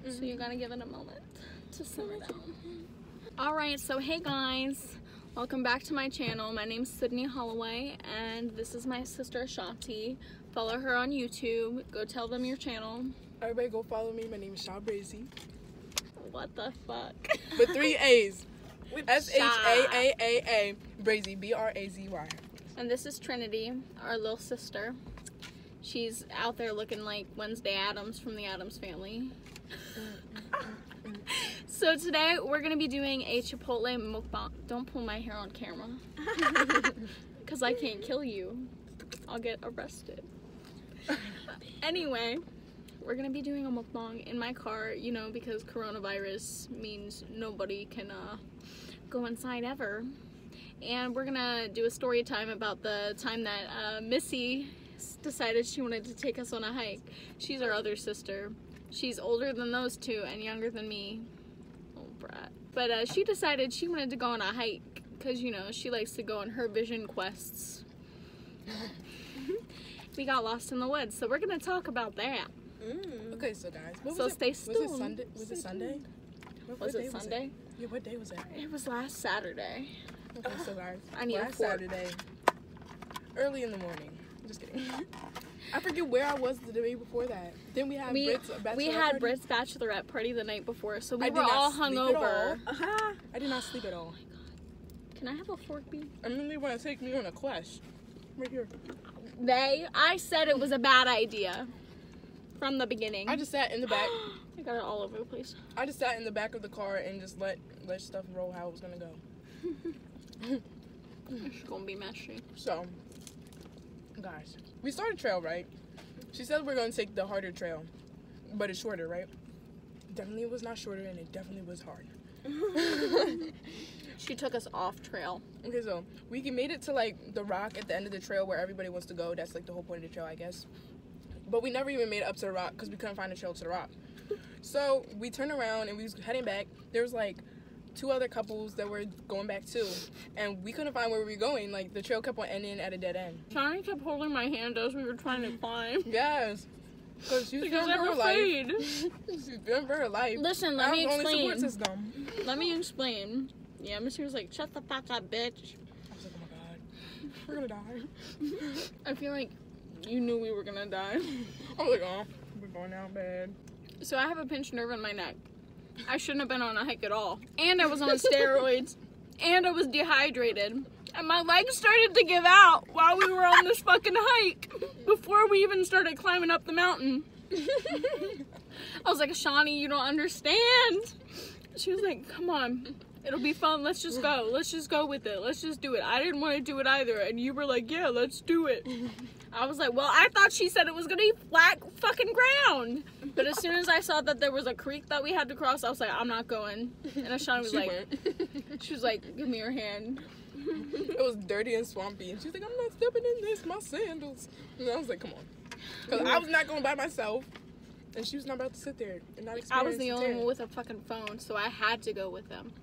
So you gotta give it a moment to simmer down. Alright, so hey guys, welcome back to my channel. My name's Sydney Holloway, and this is my sister Ashanti. Follow her on YouTube. Go tell them your channel. Everybody go follow me. My name is Shaaabrazy. What the fuck? With 3 A's. S-H-A-A-A-A. Brazy. B-R-A-Z-Y. And this is Trinity, our little sister. She's out there looking like Wednesday Addams from the Addams Family. So today we're gonna be doing a Chipotle mukbang. Don't pull my hair on camera, because I can't kill you. I'll get arrested. Anyway, we're gonna be doing a mukbang in my car, you know, because coronavirus means nobody can go inside ever. And we're gonna do a story time about the time that Missy decided she wanted to take us on a hike. She's our other sister. She's older than those two and younger than me. Oh, brat. But she decided she wanted to go on a hike because, you know, she likes to go on her vision quests. We got lost in the woods, so we're gonna talk about that. Okay, so guys, Stay tuned. Was it Sunday? Was it Sunday? Was it Sunday? Yeah, what day was that? It was last Saturday. Okay, so guys, I need last Saturday, early in the morning. Just kidding. I forget where I was the day before that. Then we had Britt's bachelorette party the night before, so we were all hungover. I did not sleep at all. Oh my god. Can I have a fork, B? I mean, they want to take me on a quest. Right here. I said it was a bad idea from the beginning. I just sat in the back. I got it all over the place. I just sat in the back of the car and just let stuff roll how it was gonna go. It's gonna be messy. So, guys, we started trail, right? She said we're gonna take the harder trail, but it's shorter, right? Definitely was not shorter, and it definitely was hard. She took us off trail. Okay, so we made it to like the rock at the end of the trail where everybody wants to go. That's like the whole point of the trail, I guess. But we never even made it up to the rock because we couldn't find a trail to the rock. So we turned around and we was heading back. There was like 2 other couples that were going back too, and we couldn't find where we were going. Like the trail kept on ending at a dead end. Shawnee kept holding my hand as we were trying to climb. Yes. Because she's fearing for her life. She's fearing for her life. Listen, let me explain. Support system. Let me explain. Yeah, Missy was like, shut the fuck up, bitch. I was like, oh my god, we're gonna die. I feel like you knew we were gonna die. I was like, oh, we're going down bad. So I have a pinched nerve in my neck. I shouldn't have been on a hike at all. And I was on steroids. And I was dehydrated. And my legs started to give out while we were on this fucking hike. Before we even started climbing up the mountain. I was like, Shawnee, you don't understand. She was like, come on. It'll be fun. Let's just go. Let's just go with it. Let's just do it. I didn't want to do it either. And you were like, yeah, let's do it. I was like, well, I thought she said it was going to be flat fucking ground. But as soon as I saw that there was a creek that we had to cross, I was like, I'm not going. And Ashanti was she was like, give me your hand. It was dirty and swampy. And she was like, I'm not stepping in this. My sandals. And I was like, come on. Because I was not going by myself. And she was not about to sit there and not experience. I was the only one with a fucking phone, so I had to go with them.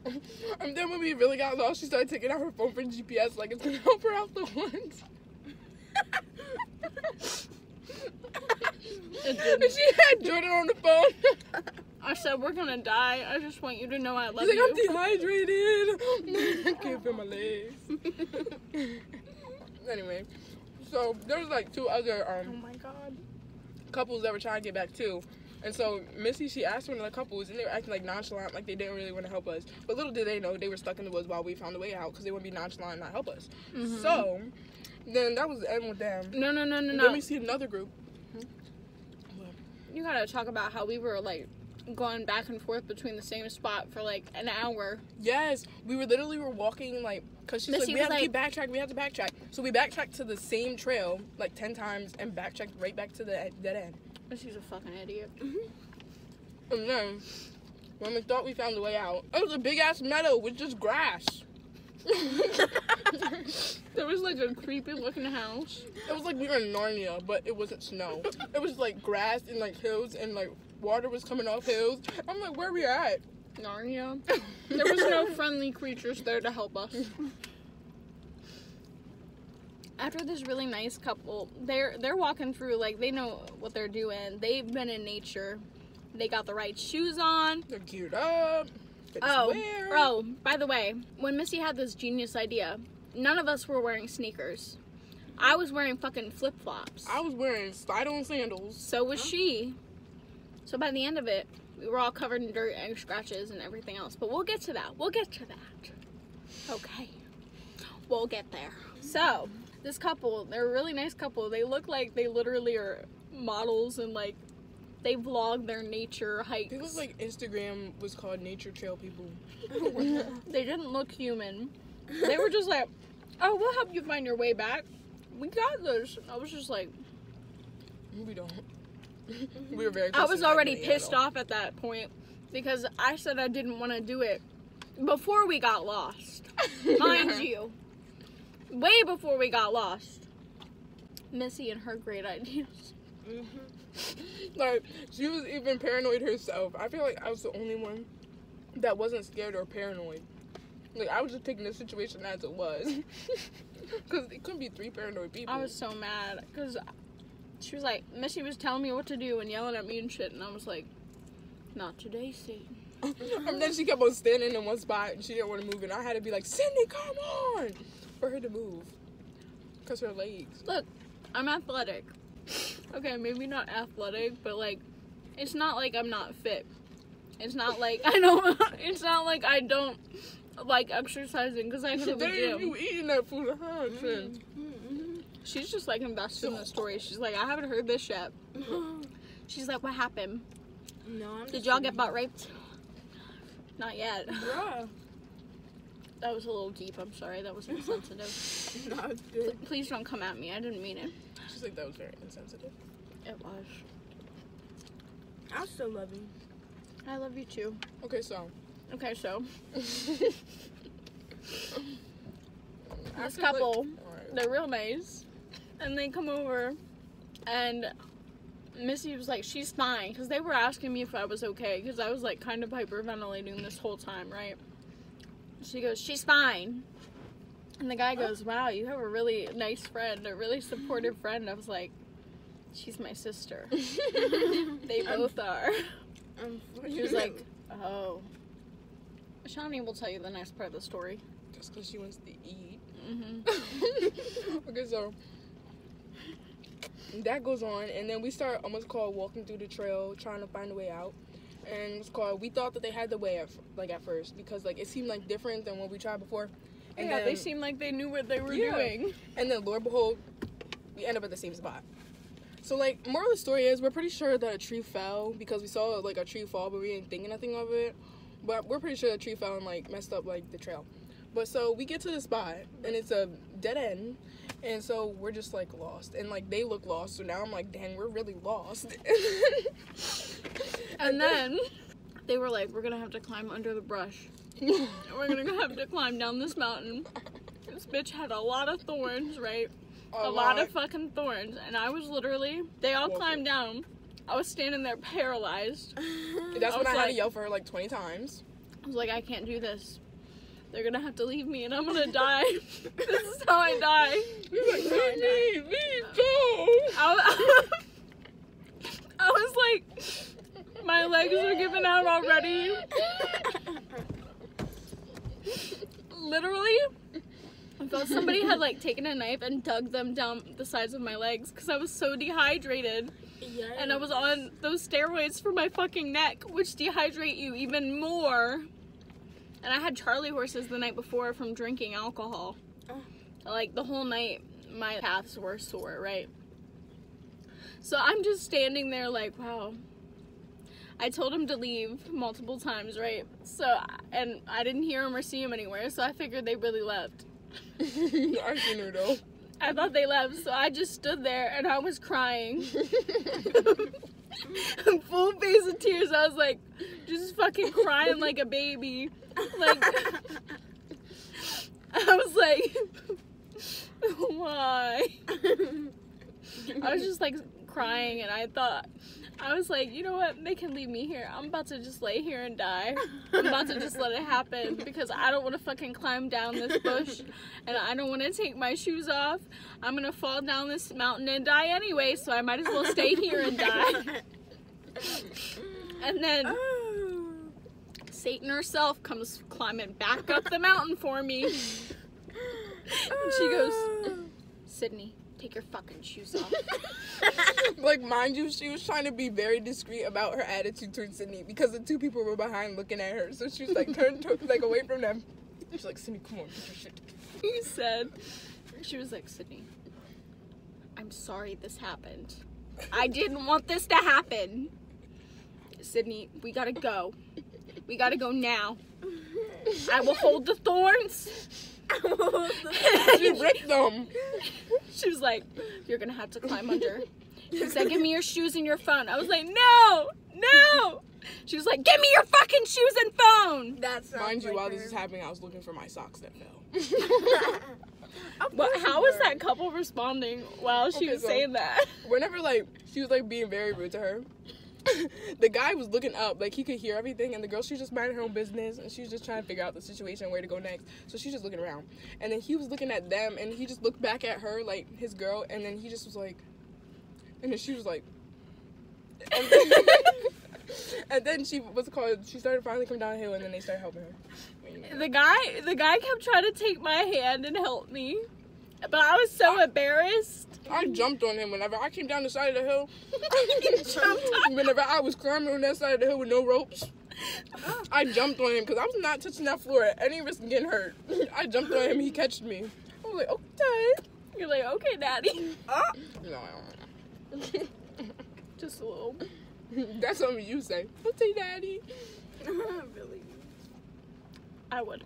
And then when we really got lost, she started taking out her phone for GPS like it's going to help her out the woods. And she had Jordan on the phone. I said, we're going to die. I just want you to know I love She's you. like, I'm dehydrated. I can't feel my legs. Anyway, so there was like 2 other oh my god, couples that were trying to get back too. And so Missy, she asked one of the couples, and they were acting like nonchalant, like they didn't really want to help us. But little did they know they were stuck in the woods while we found a way out, because they wouldn't be nonchalant and not help us. So then that was the end with them. No. Then we see another group. You gotta talk about how we were like going back and forth between the same spot for like an hour. Yes, we were walking like, because she's like, we have to keep backtrack. So we backtracked to the same trail like 10 times and backtracked right back to the dead end. Missy's a fucking idiot. And then when we thought we found the way out, it was a big ass meadow with just grass. There was like a creepy looking house. It was like we were in Narnia, but it wasn't snow. It was like grass and like hills, and like water was coming off hills. I'm like, where are we at? Narnia. There was no friendly creatures there to help us. After this really nice couple, they're walking through, like, they know what they're doing. They've been in nature They got the right shoes on. They're geared up. Oh, by the way, when Missy had this genius idea, none of us were wearing sneakers. I was wearing fucking flip-flops. I was wearing slide-on sandals. So was she. So by the end of it, we were all covered in dirt and scratches and everything else. But we'll get to that. We'll get to that. Okay. We'll get there. So, this couple, they're a really nice couple. They look like they literally are models and like they vlog their nature hikes. They look like Instagram was called Nature Trail People. They didn't look human. They were just like, oh, we'll help you find your way back. We got this. I was just like, we don't. We were very. I was already pissed off at that point because I said I didn't want to do it before we got lost. Mind you, way before we got lost. Missy and her great ideas. Like, she was even paranoid herself. I feel like I was the only one that wasn't scared or paranoid. Like, I was just taking the situation as it was. Because it couldn't be 3 paranoid people. I was so mad because she was like, Missy was telling me what to do and yelling at me and shit, and I was like, not today, Sydney. And then she kept on standing in one spot and she didn't want to move, and I had to be like, Sydney, come on, for her to move. Because her legs. Look, I'm athletic. Okay, maybe not athletic, but like, it's not like I'm not fit. It's not like I don't. It's not like I don't like exercising because I go to the gym. You eating that food? She's just like invested in the story. She's like, I haven't heard this yet. She's like, what happened? No, Did y'all get butt raped? Not yet. Bruh. That was a little deep. I'm sorry. That was insensitive. No, it's good. Please don't come at me. I didn't mean it. She's like, that was very insensitive. It was. I still love you. I love you too. Okay, so. This couple, they're real nice. And they come over and Missy was like, she's fine. Because they were asking me if I was okay. Because I was like kind of hyperventilating this whole time, right? She goes, she's fine. And the guy goes, wow, you have a really nice friend, a really supportive friend. I was like, she's my sister. They both are. She was like, oh. Ashanti will tell you the next part of the story. Just because she wants to eat. Mm-hmm. Okay, so that goes on, and then we start almost called walking through the trail, trying to find a way out. And it's called. We thought that they had the way at first because like it seemed like different than what we tried before. And yeah, then, they seemed like they knew what they were doing. And then, Lord behold, we end up at the same spot. So, like, moral of the story is we're pretty sure that a tree fell because we saw, like, a tree fall, but we didn't think nothing of it. But we're pretty sure the tree fell and, like, messed up, like, the trail. But so we get to the spot, and it's a dead end. And so we're just, like, lost. And, like, they look lost. So now I'm like, dang, we're really lost. And then they were like, we're going to have to climb under the brush. We're going to have to climb down this mountain. This bitch had a lot of thorns, right? A lot of fucking thorns. And I was literally, they all climbed down. I was standing there paralyzed. That's when I had to yell for her like 20 times. I was like, I can't do this. They're going to have to leave me and I'm going to die. This is how I die. You're like, leave me, go. I was like, my legs are giving out already. Literally, I felt somebody had like taken a knife and dug them down the sides of my legs because I was so dehydrated. Yeah. And I was on those steroids for my fucking neck, which dehydrate you even more. And I had Charlie horses the night before from drinking alcohol. Like the whole night, my calves were sore, right? So I'm just standing there like, wow. I told him to leave multiple times, right? So, and I didn't hear him or see him anywhere, so I figured they really left. I seen her though. I thought they left, so I just stood there and I was crying. Full face of tears. I was like, just fucking crying like a baby. Like, I was like, why? I was just like crying and I was like, you know what, they can leave me here. I'm about to just lay here and die. I'm about to just let it happen because I don't want to fucking climb down this bush and I don't want to take my shoes off. I'm going to fall down this mountain and die anyway, so I might as well stay here and die. And then Oh. Satan herself comes climbing back up the mountain for me. And she goes, Sydney, take your fucking shoes off. Like, mind you, she was trying to be very discreet about her attitude towards Sydney because the two people were behind looking at her. So she was like turned like away from them. She's like, Sydney, come on, get your shit. He said, she was like, Sydney, I'm sorry this happened. I didn't want this to happen. Sydney, we gotta go. We gotta go now. I will hold the thorns. She ripped them. She was like, you're gonna have to climb under. She said, give me your shoes and your phone. I was like, no, no. She was like, give me your fucking shoes and phone. That sounds Mind you, like while her. this is happening, I was looking for my socks that fell. But how was that couple responding while she Okay, was so- saying that? Whenever, like, she was, like, being very rude to her, the guy was looking up, like, he could hear everything, and the girl, she was just minding her own business, and she was just trying to figure out the situation, where to go next, so she was just looking around, and then he was looking at them, and he just looked back at her, like, his girl, and then he just was like, and then she was like, and then, and then she started finally coming down the hill, and then they started helping her. The guy kept trying to take my hand and help me, but I was so embarrassed. I jumped on him whenever I came down the side of the hill. Whenever I was climbing on that side of the hill with no ropes, I jumped on him because I was not touching that floor at any risk of getting hurt. I jumped on him, he catched me. I was like, okay. You're like, okay, daddy. No, I don't. Just a little. That's something you say. Okay, daddy. Really? I would.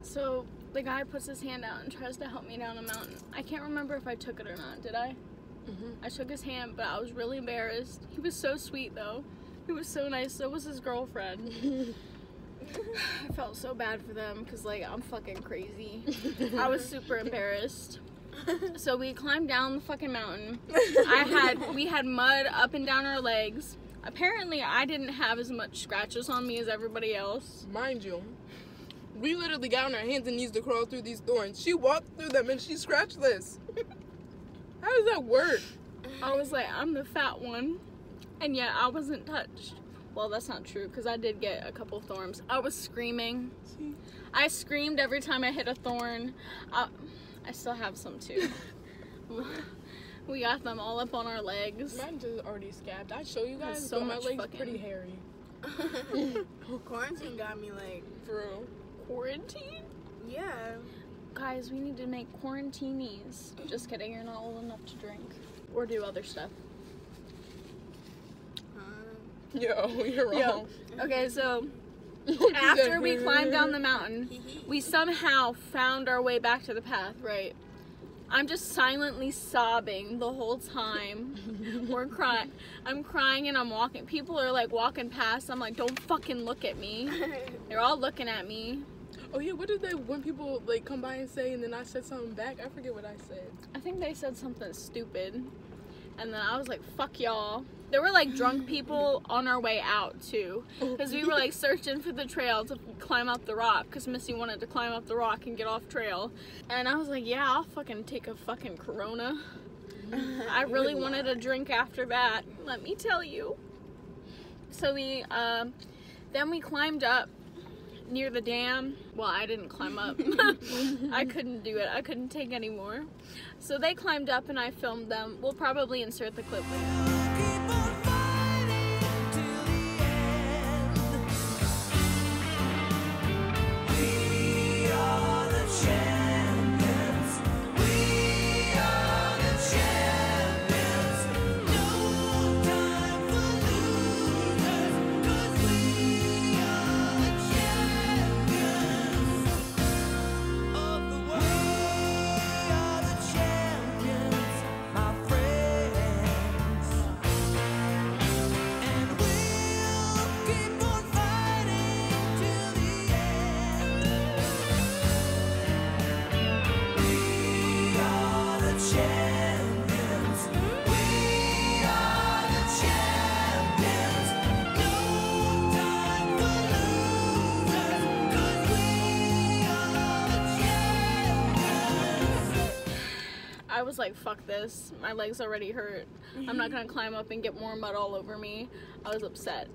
So the guy puts his hand out and tries to help me down a mountain. I can't remember if I took it or not. Did I? Mm-hmm. I shook his hand, but I was really embarrassed. He was so sweet, though. He was so nice. So was his girlfriend. I felt so bad for them because, like, I'm fucking crazy. I was super embarrassed. So we climbed down the fucking mountain. We had mud up and down our legs. Apparently, I didn't have as much scratches on me as everybody else. Mind you, we literally got on our hands and knees to crawl through these thorns. She walked through them and she's scratchless. How does that work? I was like, I'm the fat one. And yet I wasn't touched. Well, that's not true because I did get a couple thorns. I was screaming. I screamed every time I hit a thorn. I still have some too. We got them all up on our legs. Mine just already scabbed. I show you guys, So but my much legs fucking- pretty hairy. Quarantine got me like, For real. Quarantine? yeah. Guys, we need to make quarantinis. Just kidding, you're not old enough to drink. Or do other stuff. Yo, you're wrong. Okay, so after we climbed down the mountain, we somehow found our way back to the path, right? I'm just silently sobbing the whole time. We're crying. I'm crying and I'm walking. People are like walking past. I'm like, don't fucking look at me. They're all looking at me. Oh yeah, what did they, when people like come by and say and then I said something back? I forget what I said. I think they said something stupid. And then I was like, fuck y'all. There were like drunk people on our way out too. Because we were like searching for the trail to climb up the rock. Because Missy wanted to climb up the rock and get off trail. And I was like, yeah, I'll fucking take a fucking Corona. I really wanted a drink after that. Let me tell you. So then we climbed up near the dam. Well, I didn't climb up. I couldn't do it. I couldn't take any more. So they climbed up and I filmed them. We'll probably insert the clip later. I was like, fuck this. My legs already hurt. I'm not gonna climb up and get more mud all over me. I was upset.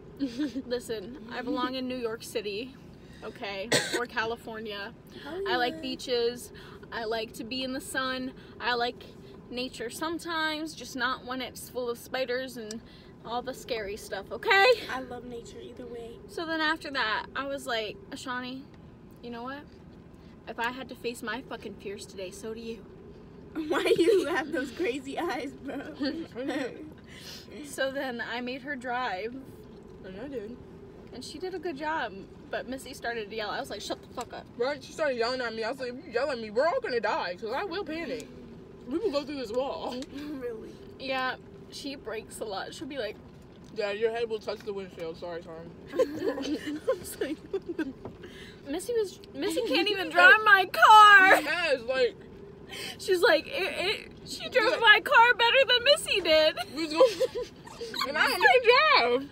Listen, I belong in New York City, okay, or California. I like beaches. I like to be in the sun. I like nature sometimes, just not when it's full of spiders and all the scary stuff, okay? I love nature either way. So then after that, I was like, Ashanti, you know what? If I had to face my fucking fears today, so do you. Why you have those crazy eyes, bro? So then I made her drive, And I did. and she did a good job. But Missy started to yell. I was like, shut the fuck up. Right? She started yelling at me. I was like, if you yell at me, we're all gonna die, because I will panic. We will go through this wall. Really? Yeah, she breaks a lot. She'll be like, Yeah, your head will touch the windshield. Sorry, Tom. I was like, Missy can't even drive my car. Yes, like, She's like, she drove my car better than Missy did. we was going, and I don't make a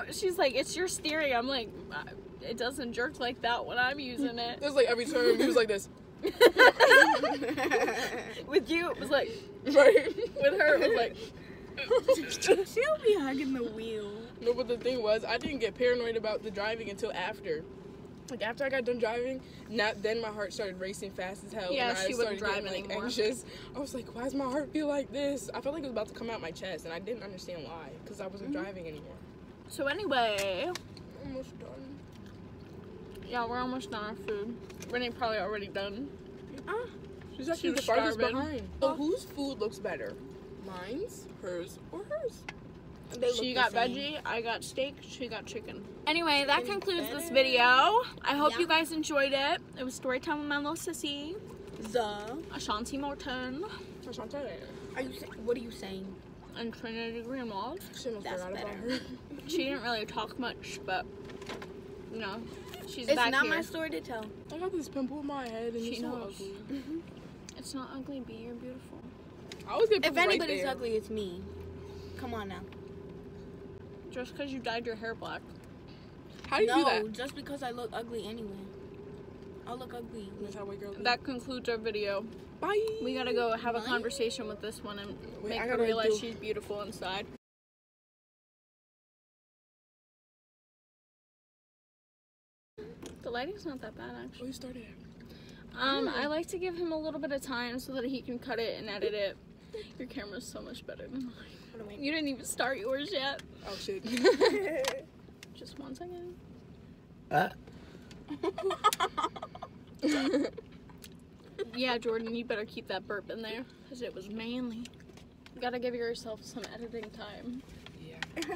drive. She's like, it's your steering. I'm like, it doesn't jerk like that when I'm using it. It was like every turn, he was like this. With you, it was like, Right? with her, it was like, She'll be hugging the wheel. No, but the thing was, I didn't get paranoid about the driving until after. Like, after I got done driving, then my heart started racing fast as hell. Yeah, and I she wouldn't started drive getting, like, anymore. anxious. I was like, why does my heart feel like this? I felt like it was about to come out my chest, and I didn't understand why, because I wasn't driving anymore. so anyway, Almost done. yeah, we're almost done our food. Renee probably already done. She's actually She the was farthest starving. behind. So whose food looks better? Mine's, hers, or hers? They look She the got same. veggie, I got steak, she got chicken. Anyway, that concludes this video. I hope you guys enjoyed it. It was story time with my little sissy, The. Ashanti Morton, Ashanti. What are you saying? and Trinity Greenwald. She almost That's forgot about better. her. She didn't really talk much, but, you know, she's It's back not here. my story to tell. I got this pimple in my head, and She it's so knows. ugly. It's not ugly, B, you're beautiful. I always get If pimples right anybody's there. ugly, it's me. Come on now. Just because you dyed your hair black. How do you do No, that? just because I look ugly anyway. I'll look ugly. That's how white girls do. That concludes our video. Bye. We gotta go have a Bye. conversation with this one and Wait, make I her gotta realize do- she's beautiful inside. The lighting's not that bad, actually. Oh, you started it. I like to give him a little bit of time so that he can cut it and edit it. Your camera's so much better than mine. You didn't even start yours yet. Oh, shit. Just 1 second. Yeah, Jordan, you better keep that burp in there because it was manly. You gotta give yourself some editing time. Yeah.